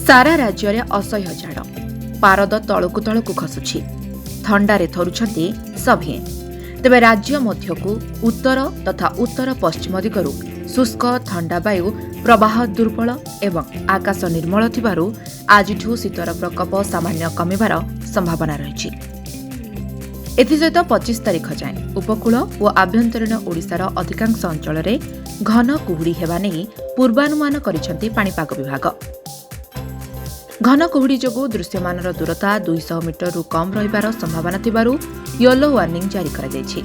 सारा राज्य में असह्य झाड़ पारद तलकू तलकू खसुछि थंडारे थरुछंती सभिए तेबे राज्य मध्यकू उत्तर तथा उत्तर पश्चिम दिगरू शुष्क ठंडा वायु प्रवाह दुर्बल एवं आकाश निर्मल थिबारु आजिठू शीतर प्रकोप सामान्य कमिबार संभावना रही। एसत 25 तारिख जाए उपकूल और आभ्यंतरीण ओडिशार अधिकांश अंचल में घन कुहुड़ी हेबा नेई पूर्वानुमान करिसेंती पाणीपाग विभाग। घन कुहुड़ी जोगु दृश्यमानर दूरता 200 मीटर रु कम रहिबार संभावना थिबारु येलो वार्निंग जारी करा जायछि।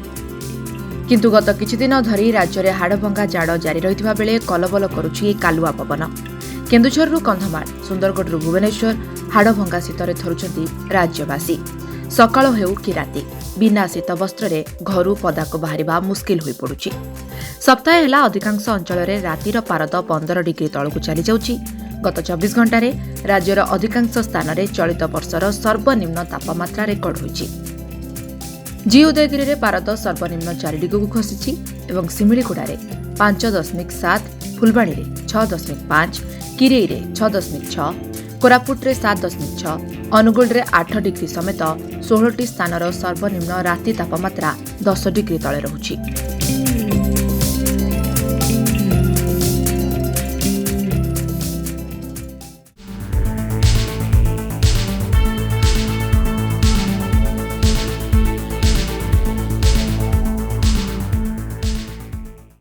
किंतु गत किछि दिन धरी राज्य में हाड़भंगा जाड़ जारी रहिथिबा बेले कलबल करुछि कालुआ पवन। केन्दुझरु कंधमाल सुंदरगढ़ भुवनेश्वर हाड़भंगा शीतरे थरुछंती राज्यवासी। सकाळ हेउ कि राति बिना शीत वस्त्र घरू पदाक बाहरिबा मुस्किल होई पड़ुछि। सप्ताह हेला अधिकांश अंचल में रातिर पारद 15 डिग्री तलकू चली जाउछि। गत 24 घंटे राज्यर अधिकांश स्थान में चलित वर्षर सर्वनिम्न तापमात्रा रेकर्ड होइछि। जी उदयगिरी में पारद सर्वनिम्न 4 डिग्री को खसी और सिमिलीगुड़ा 5.7, फुलबाणी 6.5, किरेई 6.6, कोरापुट 7.6, अनुगुल 8 डिग्री समेत 16टी स्थानर सर्वनिम्न राति तापमात्रा 10 डिग्री तले रहुछि।